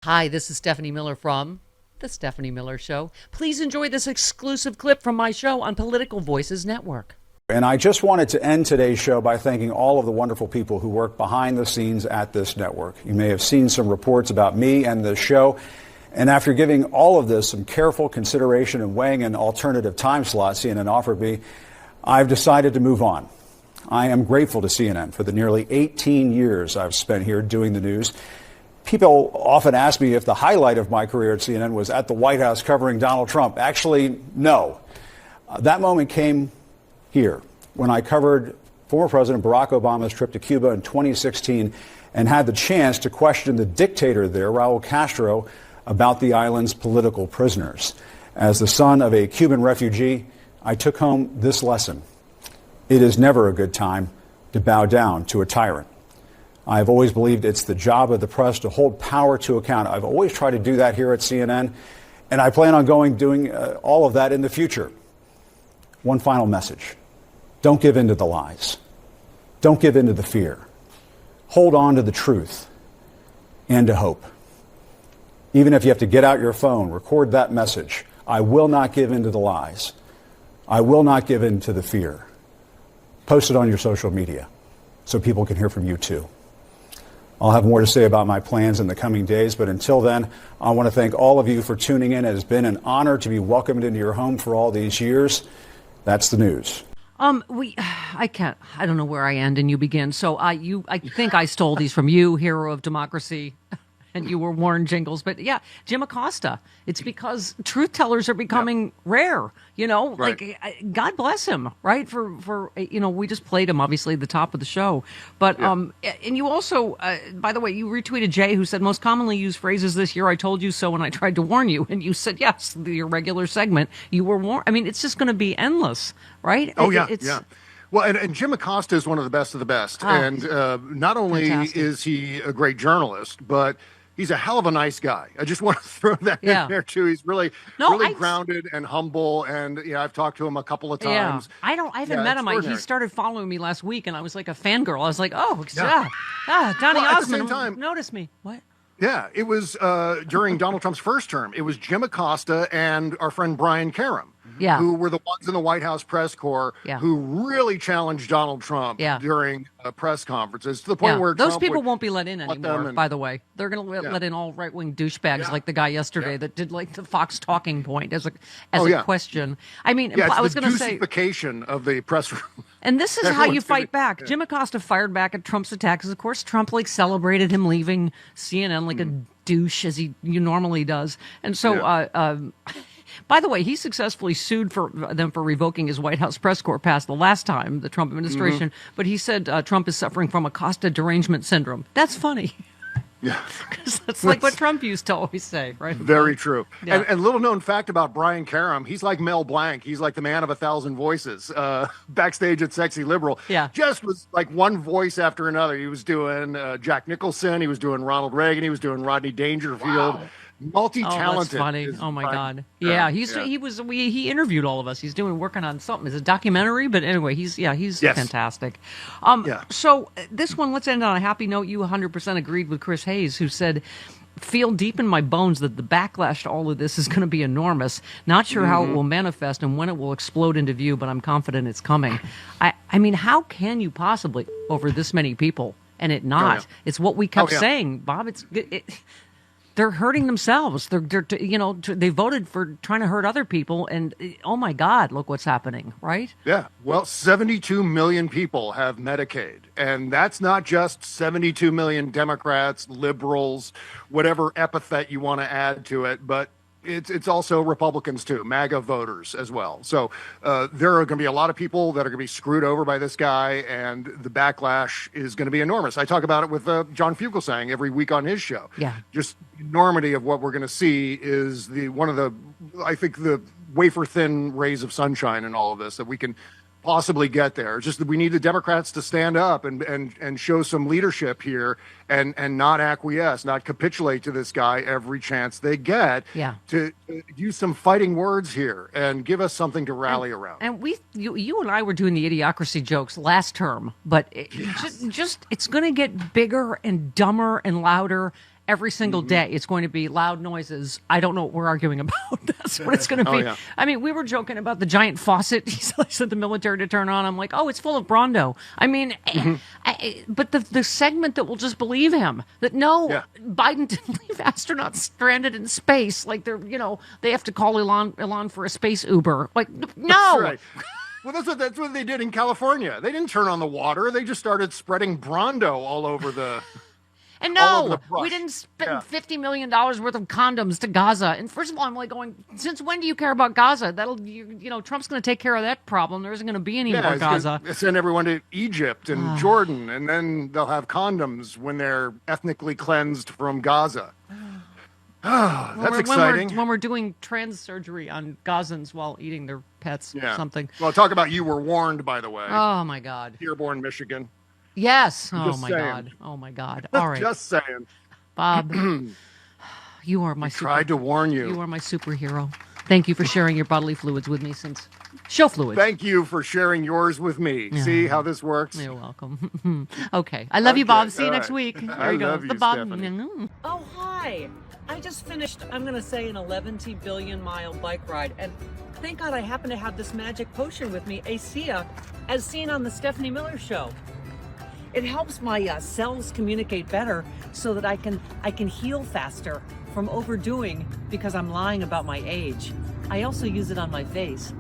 Hi, this is Stephanie Miller from The Stephanie Miller Show. Please enjoy this exclusive clip from my show on Political Voices Network. And I just wanted to end today's show by thanking all of the wonderful people who work behind the scenes at this network. You may have seen some reports about me and the show. And after giving all of this some careful consideration and weighing an alternative time slot CNN offered me, I've decided to move on. I am grateful to CNN for the nearly 18 years I've spent here doing the news. People often ask me if the highlight of my career at CNN was at the White House covering Donald Trump. Actually, no. That moment came here when I covered former President Barack Obama's trip to Cuba in 2016 and had the chance to question the dictator there, Raul Castro, about the island's political prisoners. As the son of a Cuban refugee, I took home this lesson. It is never a good time to bow down to a tyrant. I've always believed it's the job of the press to hold power to account. I've always tried to do that here at CNN, and I plan on doing all of that in the future. One final message. Don't give in to the lies. Don't give in to the fear. Hold on to the truth and to hope. Even if you have to get out your phone, record that message. I will not give in to the lies. I will not give in to the fear. Post it on your social media so people can hear from you too. I'll have more to say about my plans in the coming days, but until then, I want to thank all of you for tuning in. It has been an honor to be welcomed into your home for all these years. That's the news. I don't know where I end and you begin. So I think I stole these from you, hero of democracy. And you were Warren Jingles, but yeah, Jim Acosta. It's because truth tellers are becoming rare, Right. like God bless him, right? For we just played him, obviously, at the top of the show. But, and you also, by the way, you retweeted Jay, who said most commonly used phrases this year, I told you so, and I tried to warn you. And you said, yes, your regular segment, you were warned. I mean, it's just going to be endless, right? Oh, yeah. Well, and Jim Acosta is one of the best of the best. And not only fantastic. is he a great journalist, but he's a hell of a nice guy. I just want to throw that in there too. He's really grounded and humble, and I've talked to him a couple of times. I haven't met him. He started following me last week, and I was like a fangirl. I was like, Donny Osmond noticed me. What? Yeah, it was during Donald Trump's first term. It was Jim Acosta and our friend Brian Karem, who were the ones in the White House press corps who really challenged Donald Trump during press conferences to the point where those Trump people won't be let in anymore. By the way, they're going to let in all right-wing douchebags like the guy yesterday that did like the Fox talking point as a question. I mean, I was going to say deucification of the press room. And this is how you fight back. Jim Acosta fired back at Trump's attacks. Of course, Trump celebrated him leaving CNN like a douche as he normally does. And so, by the way, he successfully sued them for revoking his White House press corps pass the last time, the Trump administration. But he said Trump is suffering from Acosta derangement syndrome. That's funny. Yeah. Because that's like what Trump used to always say, right? Very true. Yeah. And little known fact about Brian Karem, he's like Mel Blanc. He's like the man of 1,000 voices. Backstage at Sexy Liberal. Yeah. Just was like one voice after another. He was doing Jack Nicholson. He was doing Ronald Reagan. He was doing Rodney Dangerfield. Wow. Multi-talented. Oh, that's funny. Oh my God. Yeah, he interviewed all of us. He's working on something. It's a documentary, but anyway, he's fantastic. So this one, let's end on a happy note. You 100% agreed with Chris Hayes, who said, feel deep in my bones that the backlash to all of this is going to be enormous. Not sure how it will manifest and when it will explode into view, but I'm confident it's coming. I mean, how can you possibly over this many people and it not? It's what we kept saying, Bob. They're hurting themselves. They voted for trying to hurt other people, and oh my God, look what's happening, right? Yeah. Well, 72 million people have Medicaid, and that's not just 72 million Democrats, liberals, whatever epithet you want to add to it, but it's also Republicans too, MAGA voters as well. So there are going to be a lot of people that are going to be screwed over by this guy, and the backlash is going to be enormous. I talk about it with John Fugelsang every week on his show. Yeah, just the enormity of what we're going to see is the wafer thin rays of sunshine in all of this that we can possibly get there. It's just that we need the Democrats to stand up and show some leadership here and not acquiesce, not capitulate to this guy every chance they get to use some fighting words here and give us something to rally around. And you and I were doing the idiocracy jokes last term, but it's going to get bigger and dumber and louder. every single day. It's going to be loud noises. I don't know what we're arguing about. That's what it's going to be. Yeah. I mean, we were joking about the giant faucet he sent the military to turn on. I'm like, oh, it's full of Brawndo. I mean, but the segment that will just believe him, that Biden didn't leave astronauts stranded in space. Like they have to call Elon for a space Uber. Like, no. That's right. Well, that's what they did in California. They didn't turn on the water. They just started spreading Brawndo all over the. And no, we didn't spend $50 million worth of condoms to Gaza. And first of all, I'm like going, since when do you care about Gaza? Trump's going to take care of that problem. There isn't going to be any more Gaza. Send everyone to Egypt and Jordan, and then they'll have condoms when they're ethnically cleansed from Gaza. That's exciting. When we're doing trans surgery on Gazans while eating their pets or something. Well, talk about you were warned, by the way. Oh, my God. Dearborn, Michigan. Yes. Oh, my God. Oh, my God. All right. Just saying. Bob, you are my tried to warn you. You are my superhero. Thank you for sharing your bodily fluids with me since show fluids. Thank you for sharing yours with me. Yeah. See how this works? You're welcome. Okay. I love you, Bob. See you next week. There you go. Love you, Bob. Oh, hi. I just finished, I'm going to say, an 11 billion mile bike ride. And thank God I happen to have this magic potion with me, ASEA, as seen on the Stephanie Miller Show. It helps my cells communicate better so that I can heal faster from overdoing because I'm lying about my age. I also use it on my face.